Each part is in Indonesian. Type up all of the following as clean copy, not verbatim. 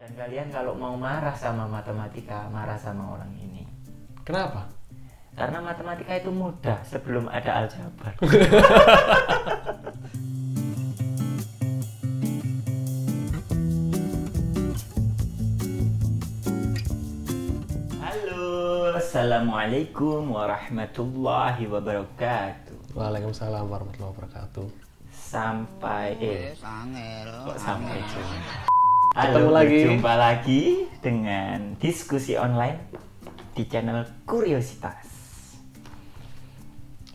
Dan kalian kalau mau marah sama matematika, marah sama orang ini. Kenapa? Karena matematika itu mudah sebelum ada aljabar. Halo, assalamualaikum warahmatullahi wabarakatuh. Waalaikumsalam warahmatullahi wabarakatuh. Sampai kok sampai juga. Ketemu Halo, lagi. berjumpa lagi dengan diskusi online di channel Kuriositas.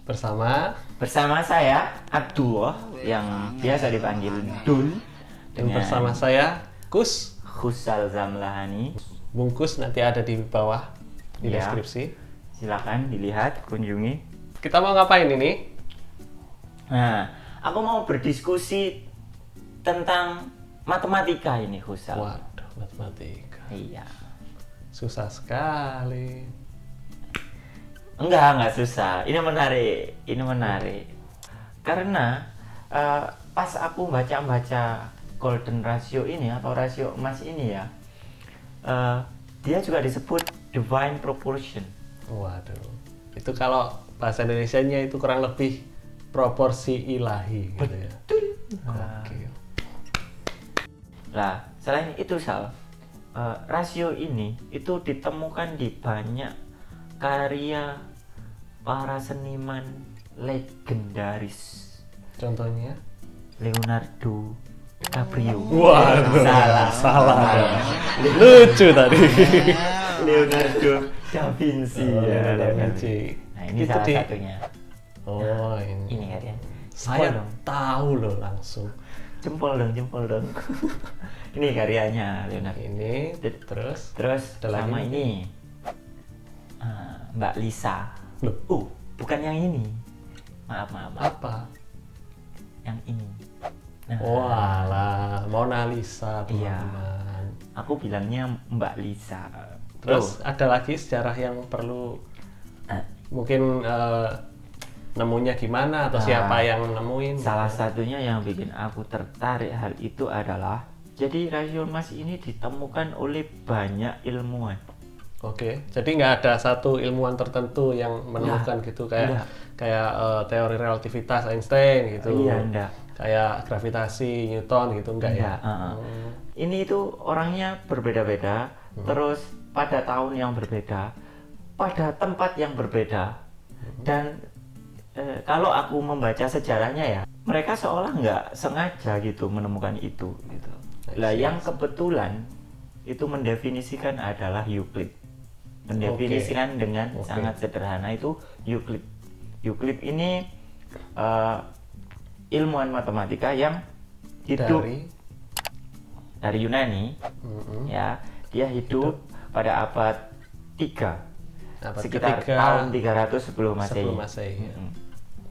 Bersama saya Abdullah yang biasa dipanggil Dul, Dan bersama saya Kus. Khusal Zamlahani. Bungkus nanti ada di bawah di Ya. deskripsi. Silakan dilihat, kunjungi. Kita mau ngapain ini? Nah, aku mau berdiskusi tentang matematika ini, Khusal. Waduh, matematika. Iya. Susah sekali. Enggak susah. Ini menarik. Karena pas aku baca golden ratio ini atau rasio emas ini ya, dia juga disebut divine proportion. Waduh. Itu kalau bahasa Indonesianya itu kurang lebih proporsi ilahi gitu ya. Oke. Nah, selain itu rasio ini itu ditemukan di banyak karya para seniman legendaris. Contohnya? Leonardo DiCaprio. Waduh, salah. Lucu tadi. Leonardo da Vinci. Da Ya, Vinci. Nah, ini Itu salah di- satunya. Oh, ini. Ini karya. Saya Jempol dong. tahu loh langsung. Jempol dong. Ini karyanya Leonardo. Ini terus Terus Ada sama lagi? ini Mbak Lisa. Loh, Bukan yang ini. Maaf. apa? Yang ini. Nah, Walah, Mona Lisa, Iya. teman-teman. aku bilangnya Mbak Lisa. Terus ada lagi sejarah yang perlu Eh, mungkin nemunya gimana atau siapa yang nemuin? salah satunya yang bikin aku tertarik hal itu adalah jadi rasio emas ini ditemukan oleh banyak ilmuwan. Oke, jadi nggak ada satu ilmuwan tertentu yang menemukan gitu kayak Nggak. kayak teori relativitas Einstein gitu. Iya, enggak. Kayak gravitasi Newton gitu enggak ya? Ini itu orangnya berbeda-beda, terus pada tahun yang berbeda, pada tempat yang berbeda, dan kalau aku membaca sejarahnya ya, mereka seolah nggak sengaja gitu menemukan itu. Gitu. Lah yang kebetulan itu mendefinisikan adalah Euclid. Mendefinisikan dengan Oke. sangat sederhana itu Euclid. Euclid ini ilmuwan matematika yang hidup dari Yunani. Ya, dia hidup pada abad 3, Abad sekitar ketiga tahun 300 sebelum Masehi. sebelum Masehi, ya.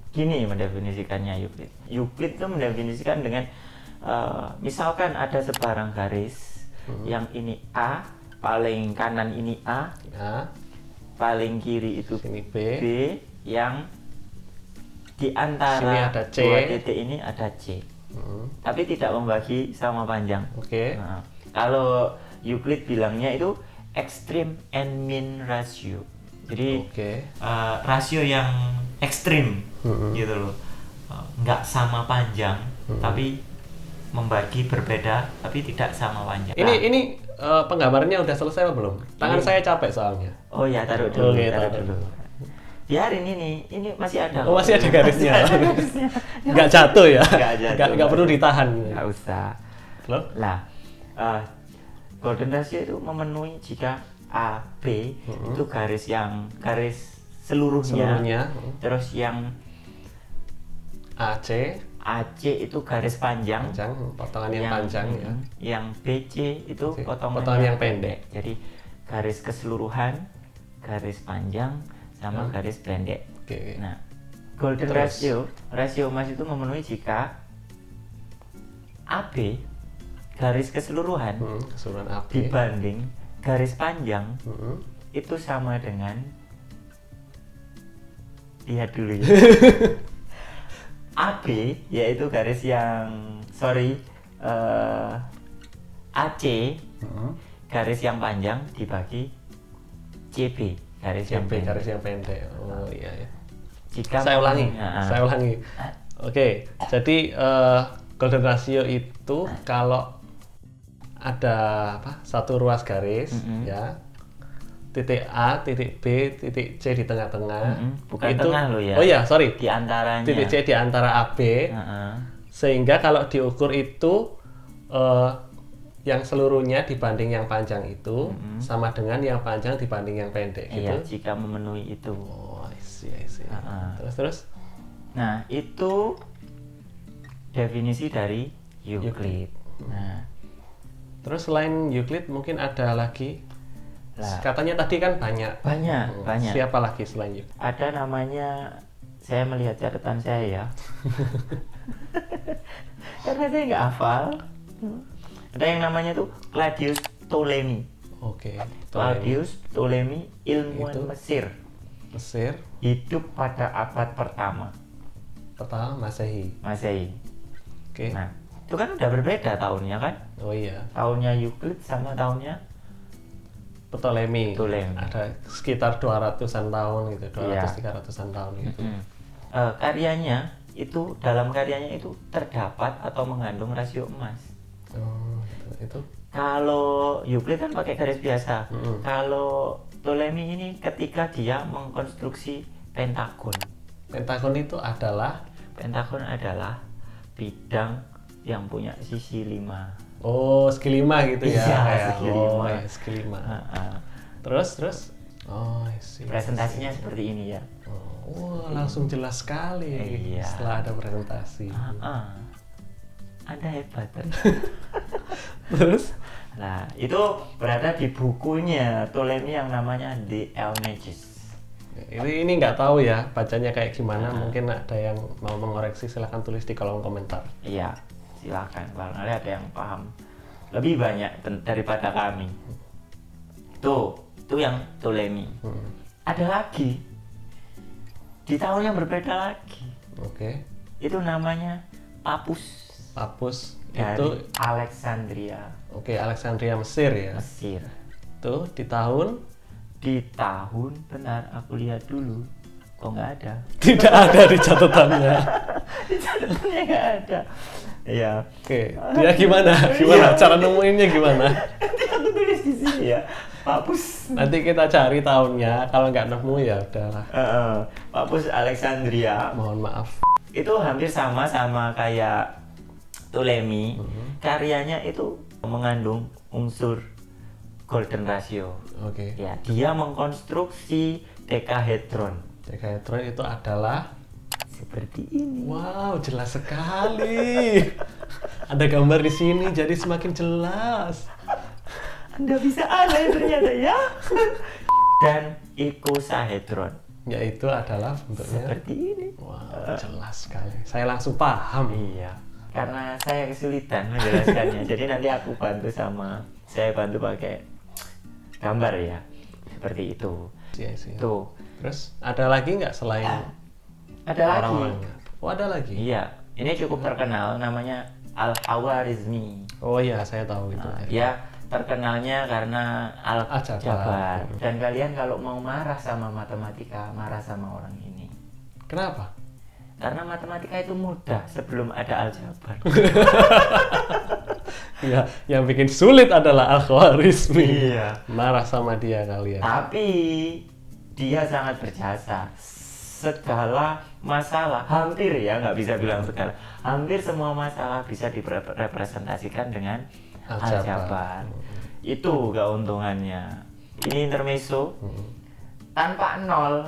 Gini mendefinisikannya Euclid. Euclid itu mendefinisikan dengan misalkan ada sebarang garis, yang ini A, paling kanan ini A, A, paling kiri itu sini B, B, yang di Sini antara ada C. dua titik ini ada C. Tapi tidak membagi sama panjang. Oke. Nah, kalau Euclid bilangnya itu extreme and mean ratio. Jadi Oke. rasio yang ekstrim gitu loh. Nggak sama panjang, tapi membagi berbeda, tapi tidak sama panjang. Ini penggambarannya udah selesai apa belum? Tangan Ini. saya capek soalnya. Oh ya, taruh dulu. Oke, taruh taruh dulu. Biarin ini masih ada. Oh, kok. masih ada garisnya. Masih ada garisnya. Nggak jatuh ya? Nggak jatuh. Nggak perlu ditahan. Nggak usah. Loh? Lah, golden ratio itu memenuhi jika AB itu garis seluruhnya, Seluruhnya. terus yang AC, AC itu garis panjang, panjang, potongan yang panjang ya. yang BC itu Oke, potongan, potongan yang pendek. Jadi garis keseluruhan, garis panjang, sama garis pendek. Oke. Nah, golden Terus? rasio emas itu memenuhi jika AB garis keseluruhan Keseluruhan AB. dibanding garis panjang Hmm. itu sama dengan, lihat dulu ya. AB yaitu garis yang AC garis yang panjang dibagi CB garis yang CB pendek. garis yang pendek. Oh iya ya. Jika Saya ulangi. Nah, Saya ulangi. Oke, jadi golden ratio itu kalau ada satu ruas garis ya. Titik A, titik B, titik C di tengah-tengah. Bukan itu, tengah loh ya. Oh iya, sorry. Di antaranya. Titik C di antara AB. Sehingga kalau diukur itu yang seluruhnya dibanding yang panjang itu sama dengan yang panjang dibanding yang pendek gitu. Iya, jika memenuhi itu. Oh, I see. Terus? Nah, itu definisi dari Euclid. Nah, terus selain Euclid mungkin ada lagi? Katanya tadi kan banyak. Banyak. Siapa lagi selain Euclid? Ada namanya, saya melihat catatan saya ya. Karena saya nggak hafal. Ada yang namanya tuh Claudius Ptolemy. Oke. Claudius Ptolemy, ilmuwan Itu? Mesir, hidup pada abad pertama Masehi. Oke. Nah, itu kan udah berbeda tahunnya kan? Oh iya. Tahunnya Euclid sama tahunnya Ptolemy. Ada sekitar 200-an tahun gitu, 200-300-an tahun gitu. Karyanya itu, dalam karyanya itu terdapat atau mengandung rasio emas. Oh, itu. Kalau Euclid kan pakai garis biasa. Kalau Ptolemy ini ketika dia mengkonstruksi pentagon. Pentagon adalah bidang yang punya sisi 5. Oh, segi 5 gitu ya. Iya, kayak, segi 5. Segi 5. Terus? Oh, I see. Presentasinya seperti ini ya. Oh, langsung jelas sekali. Iya. Setelah ada presentasi. Anda hebat. Terus? Nah, itu berada di bukunya Ptolemy yang namanya The Almagest. Ini nggak tahu ya bacanya kayak gimana. Mungkin ada yang mau mengoreksi, silahkan tulis di kolom komentar. Iya, silakan. Barangkali ada yang paham lebih banyak daripada kami. Itu yang Ptolemy. Ada lagi di tahun yang berbeda lagi. Oke. Itu namanya Papus dari itu Alexandria. Oke, Alexandria Mesir ya. Mesir. Tuh di tahun benar, aku lihat dulu. Kok nggak ada? Tidak ada di catatannya. Di catatannya nggak ada. Iya. Oke, dia gimana? Cara nemuinnya gimana? Nanti aku tulis di sini ya. Papus. Nanti kita cari tahunnya. Kalau nggak nemu ya udahlah. Papus Alexandria. Mohon maaf. Itu hampir sama kayak Ptolemy. Karyanya itu mengandung unsur golden ratio. Oke. Ya, dia mengkonstruksi dekahedron. Dekahedron itu adalah seperti ini. Wow, jelas sekali. Ada gambar di sini, jadi semakin jelas. Anda bisa aneh ternyata ya. Dan icosahedron. Yaitu adalah bentuknya seperti ini. Wow, jelas sekali. Saya langsung paham. Iya. Karena saya kesulitan menjelaskannya. Jadi nanti aku saya bantu pakai gambar ya. Seperti itu. Iya. Tuh. Terus ada lagi nggak selain ada lagi? Oh, ada lagi. Iya. Ini cukup terkenal, namanya Al-Khwarizmi. Oh iya, saya tahu itu. Ya, terkenalnya karena Al-Jabar. Dan kalian kalau mau marah sama matematika, marah sama orang ini. Kenapa? Karena matematika itu mudah sebelum ada aljabar. Ya, yang bikin sulit adalah Al-Khwarizmi. Iya. Marah sama dia kalian. Tapi dia sangat berjasa. Segala masalah, hampir ya, nggak bisa bilang segala, hampir semua masalah bisa direpresentasikan dengan aljabar. Itu keuntungannya. Ini intermezzo. Tanpa nol,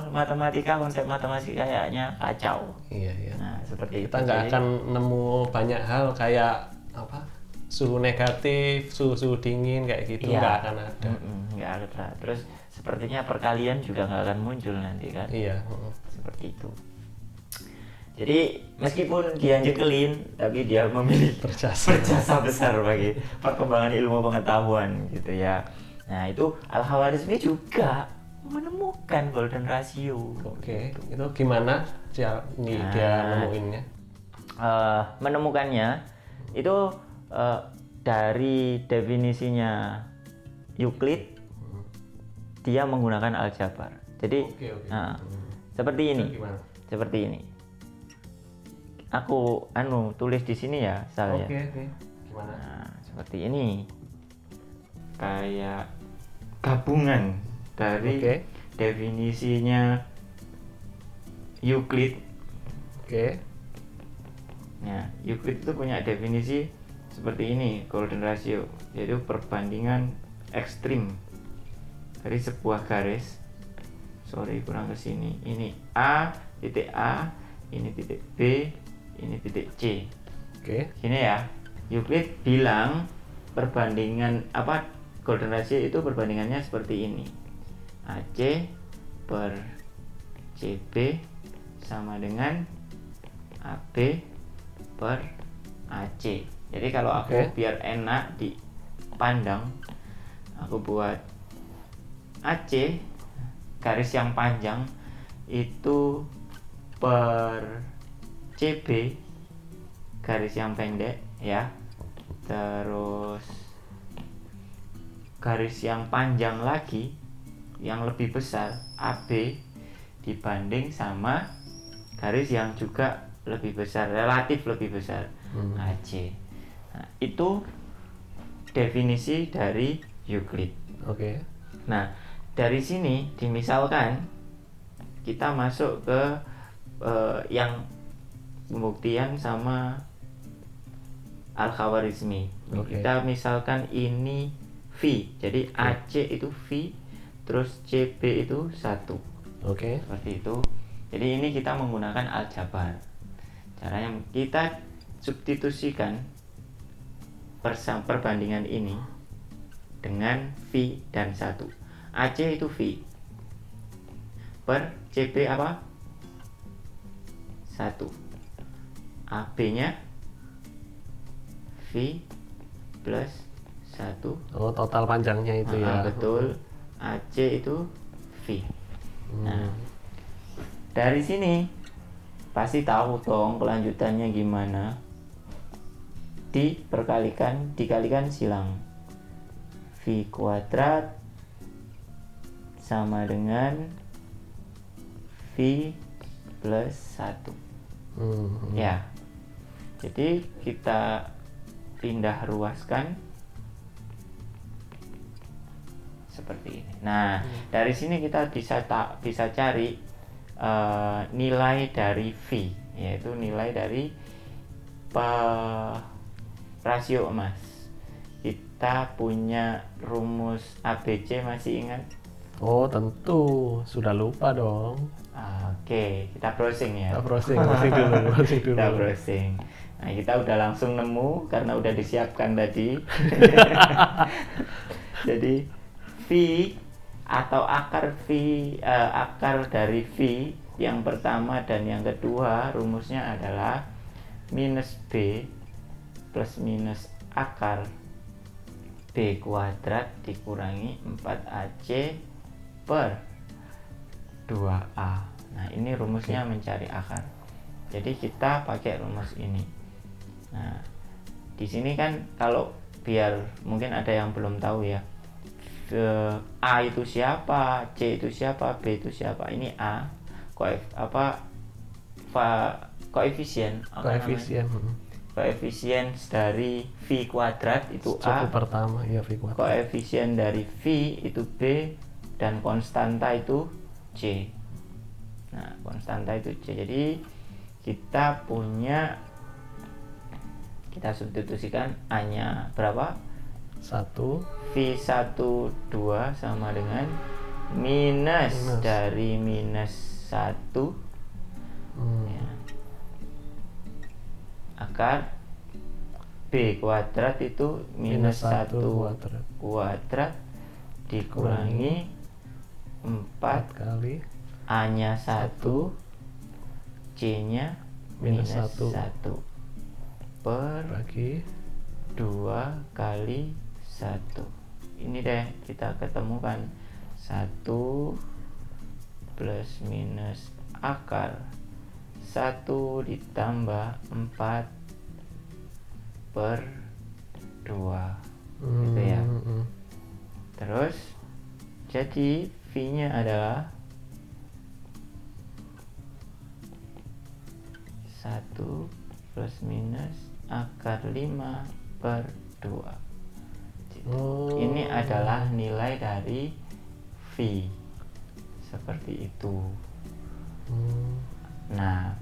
konsep matematika kayaknya kacau. Iya. Nah, seperti kita itu. Nggak akan nemu banyak hal kayak suhu negatif, suhu dingin kayak gitu, nggak akan ada. Nggak ada. Terus sepertinya perkalian juga nggak akan muncul nanti kan. Iya. Seperti itu. Jadi meskipun dia nyekelin, tapi dia memilih berjasa besar bagi perkembangan ilmu pengetahuan gitu ya. Nah, itu Al-Khwarizmi juga menemukan golden ratio. Oke, itu gimana dia nemuinnya? Menemukannya itu dari definisinya Euclid dia menggunakan aljabar. Jadi nah, seperti ini. Seperti ini. Aku tulis di sini ya, saya. Gimana? Nah, seperti ini. Kayak gabungan dari definisinya Euclid. Nah, Euclid itu punya definisi seperti ini, golden ratio, yaitu perbandingan ekstrim dari sebuah garis. Kurang ke sini. Ini A, titik A, ini titik B, ini titik C. Gini ya. Euclid bilang perbandingan golden ratio itu perbandingannya seperti ini. AC per CB sama dengan AB per AC. Jadi kalau aku biar enak dipandang, aku buat AC garis yang panjang itu per CB garis yang pendek ya. Terus garis yang panjang lagi yang lebih besar AB dibanding sama garis yang juga lebih besar, relatif lebih besar, AC. Nah, itu definisi dari Euclid. Nah, dari sini dimisalkan kita masuk ke yang pembuktian sama Al-Khawarizmi. Kita misalkan ini V. Jadi AC itu V, terus CB itu 1. Seperti itu. Jadi ini kita menggunakan aljabar. Caranya kita substitusikan perbandingan ini dengan V dan 1. AC itu V per CB apa? 1. AB nya V plus 1. Total panjangnya itu ya. Betul. AC itu V. Nah, dari sini pasti tahu dong kelanjutannya gimana. Dikalikan silang. V kuadrat sama dengan V plus 1. Ya. Jadi kita pindah ruaskan seperti ini. Nah, dari sini kita bisa cari nilai dari V, yaitu nilai dari rasio emas. Kita punya rumus ABC, masih ingat? Tentu, sudah lupa dong. Oke, kita browsing ya. Browsing dulu. Kita browsing. Nah, kita udah langsung nemu karena udah disiapkan tadi. Jadi V atau akar dari V yang pertama dan yang kedua rumusnya adalah minus B plus minus akar B kuadrat dikurangi 4AC per 2A. Nah, ini rumusnya mencari akar. Jadi kita pakai rumus ini. Nah, di sini kan kalau biar mungkin ada yang belum tahu ya. A itu siapa, C itu siapa, B itu siapa. Ini A, koefisien dari V kuadrat itu A. Pertama ya V kuadrat. Koefisien dari V itu B dan konstanta itu C. Nah, konstanta itu C. Jadi kita substitusikan A-nya berapa? 1. V12 sama dengan minus dari minus 1 ya. Akar B kuadrat itu minus 1 kuadrat dikurangi 4 kali A-nya 1, C-nya minus 1 per bagi 2 kali 1. Ini deh kita ketemukan 1 plus minus akar 1 ditambah 4 per gitu ya. Terus jadi V-nya adalah 1 plus minus akar 5 per 2. Ini adalah nilai dari V. Seperti itu. Nah,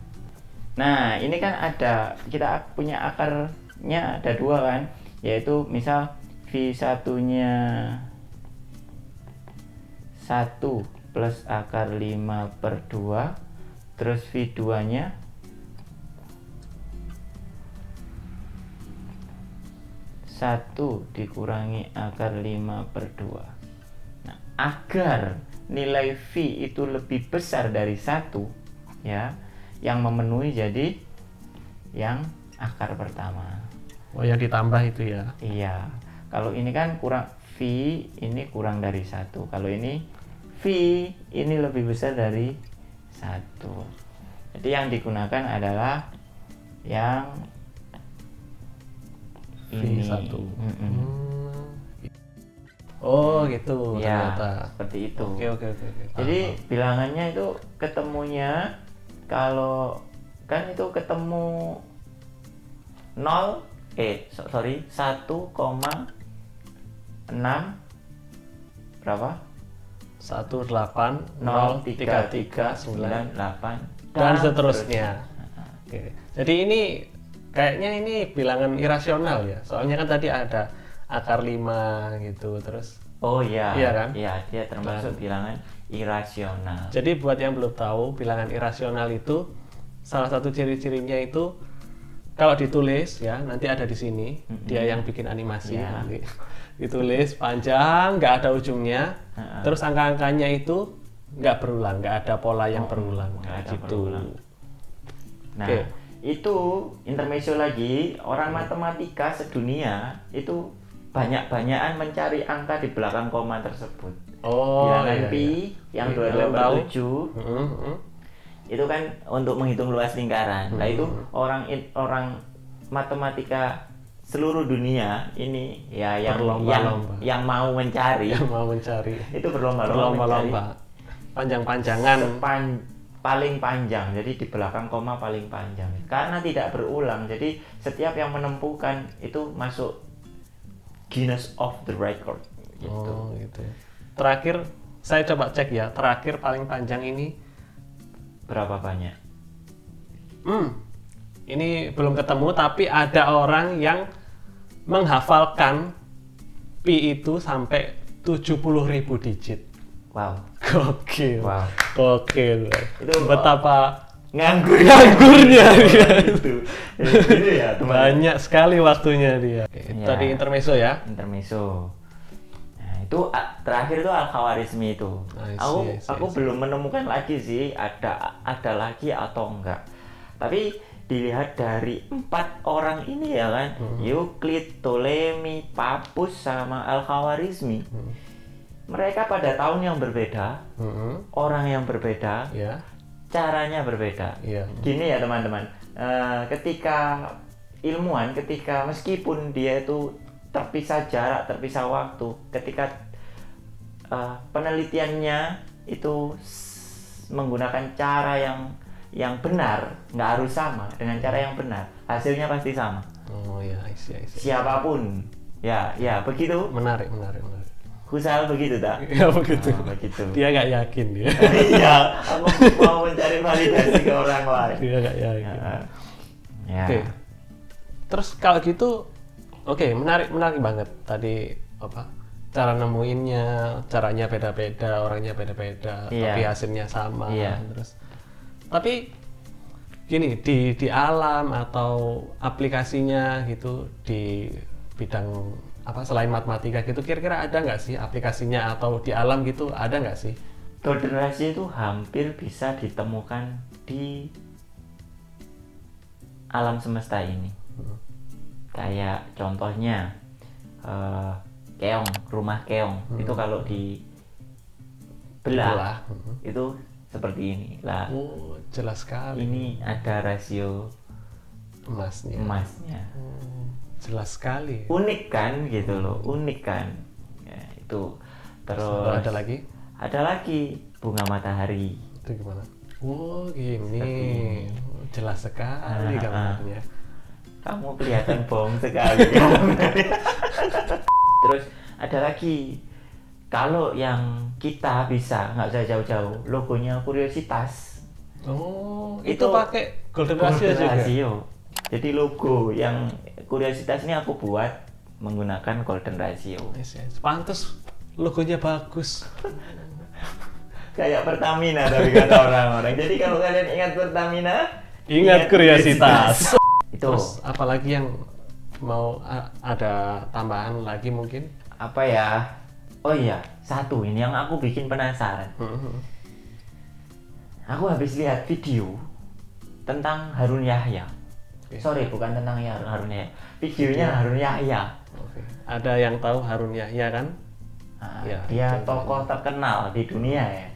ini kan ada, kita punya akarnya ada 2 kan, yaitu misal V1-nya 1 plus akar 5 per 2, terus V2-nya 1 dikurangi akar 5 per 2. Nah, agar nilai V itu lebih besar dari 1, ya, yang memenuhi jadi yang akar pertama. Oh, yang ditambah itu ya? Iya. Kalau ini kan kurang, V ini kurang dari 1. Kalau ini V ini lebih besar dari 1. Jadi yang digunakan adalah yang ini. V1. Oh gitu Ya, ternyata. seperti itu. Oke. Jadi bilangannya itu ketemunya, kalau kan itu ketemu 1,6 berapa? 1803398 dan seterusnya. Oke. Jadi ini kayaknya ini bilangan irasional ya. Soalnya kan tadi ada akar 5 gitu terus. Oh iya. Iya kan? Iya, dia termasuk bilangan irasional. Jadi buat yang belum tahu, bilangan irasional itu salah satu ciri-cirinya itu kalau ditulis ya, nanti ada di sini, dia yang bikin animasi nanti. Ditulis panjang, nggak ada ujungnya, terus angka-angkanya itu nggak berulang, nggak ada pola yang berulang. Gitu. Nah, itu intermezzo lagi, orang matematika sedunia itu banyak-banyakan mencari angka di belakang koma tersebut. Bilangan pi yang 227 itu kan untuk menghitung luas lingkaran. Nah itu orang matematika seluruh dunia ini ya yang mau mencari itu berlomba-lomba panjang-panjangan paling panjang, jadi di belakang koma paling panjang karena tidak berulang, jadi setiap yang menempuhkan itu masuk Guinness of the Record gitu. Gitu. Terakhir saya coba cek ya, terakhir paling panjang ini berapa banyak? Ini belum ketemu, tapi ada orang yang menghafalkan pi itu sampai 70.000 digit. Wow. Gokil. Wow. Gokil. Itu betapa nganggurnya dia itu. Ini ya, banyak sekali waktunya dia. Ya. Tadi intermezzo ya? Intermezzo. Itu terakhir itu Al-Khawarizmi itu. Aku belum menemukan lagi sih ada lagi atau enggak. Tapi dilihat dari 4 orang ini ya kan, Euclid, Ptolemy, Pappus sama Al-Khawarizmi. Mereka pada tahun yang berbeda, orang yang berbeda, caranya berbeda. Gini ya teman-teman, ketika ilmuwan, meskipun dia itu terpisah jarak, terpisah waktu, ketika penelitiannya itu menggunakan cara yang benar, nggak harus sama dengan cara yang benar, hasilnya pasti sama. Siapapun, ya begitu. Menarik. Husserl begitu tak? Ya begitu. Begitu. Dia nggak yakin dia. Iya, aku mau mencari validasi ke orang lain. Dia nggak yakin. Ya. Oke. Terus kalau gitu, menarik banget tadi cara nemuinnya, caranya beda-beda, orangnya beda-beda, tapi hasilnya sama. Terus, tapi gini di alam atau aplikasinya gitu di bidang selain matematika gitu, kira-kira ada nggak sih aplikasinya atau di alam gitu, ada nggak sih? Golden ratio itu hampir bisa ditemukan di alam semesta ini. Kayak contohnya keong, rumah keong itu kalau dibelah itu seperti ini lah. Jelas sekali. Ini ada rasio emasnya. Jelas sekali. Unik kan gitu loh, unik kan. Ya, itu. Terus Ada lagi? Ada lagi bunga matahari. Itu gimana? Oh gini, jelas sekali gambarnya. Kamu kelihatan bohong sekali. Terus ada lagi, kalau yang kita bisa nggak usah jauh-jauh, logonya Curiositas. Oh, itu pakai golden ratio juga. Ratio. Jadi logo yang Curiositas ini aku buat menggunakan golden ratio. Yes. Pantes logonya bagus. Kayak Pertamina tapi kata orang-orang. Jadi kalau kalian ingat Pertamina, Ingat Curiositas. Itu. Terus apalagi yang mau ada tambahan lagi mungkin? Apa ya? Oh iya, satu ini yang aku bikin penasaran. Aku habis lihat video tentang Harun Yahya. Okay. Sorry, bukan tentang Harun Yahya. Videonya Harun Yahya. Okay. Ada yang tahu Harun Yahya kan? Nah, Ya, dia itu. tokoh terkenal di dunia ya.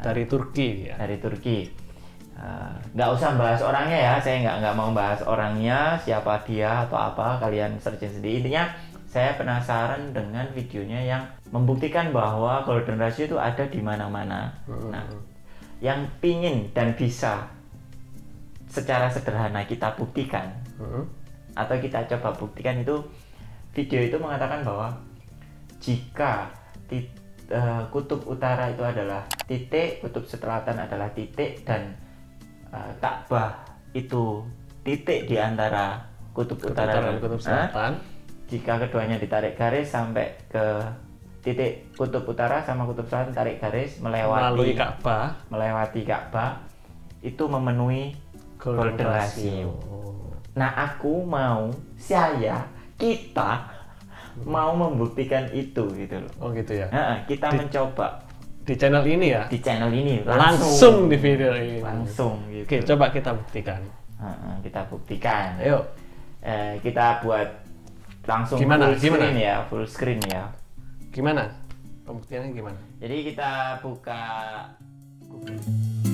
Dari Turki ya. Dari Turki. Nggak usah bahas orangnya ya, saya nggak mau bahas orangnya, siapa dia atau apa, kalian searching sendiri. Intinya saya penasaran dengan videonya yang membuktikan bahwa golden ratio itu ada di mana-mana. Nah, yang pingin dan bisa secara sederhana kita buktikan atau kita coba buktikan itu, video itu mengatakan bahwa jika kutub utara itu adalah titik, kutub selatan adalah titik, dan Ka'bah itu titik di antara kutub utara dan kutub selatan. Jika keduanya ditarik garis sampai ke titik kutub utara sama kutub selatan, tarik garis melalui Ka'bah, itu memenuhi golden ratio. Nah, kita mau membuktikan itu gitu loh. Oh gitu ya. Kita mencoba di channel ini ya. Di channel ini langsung di video ini. Langsung gitu. Oke, coba kita buktikan. Kita buktikan. Ayo. Kita buat langsung full screen ya. Gimana? Pembuktiannya gimana? Jadi kita buka Google.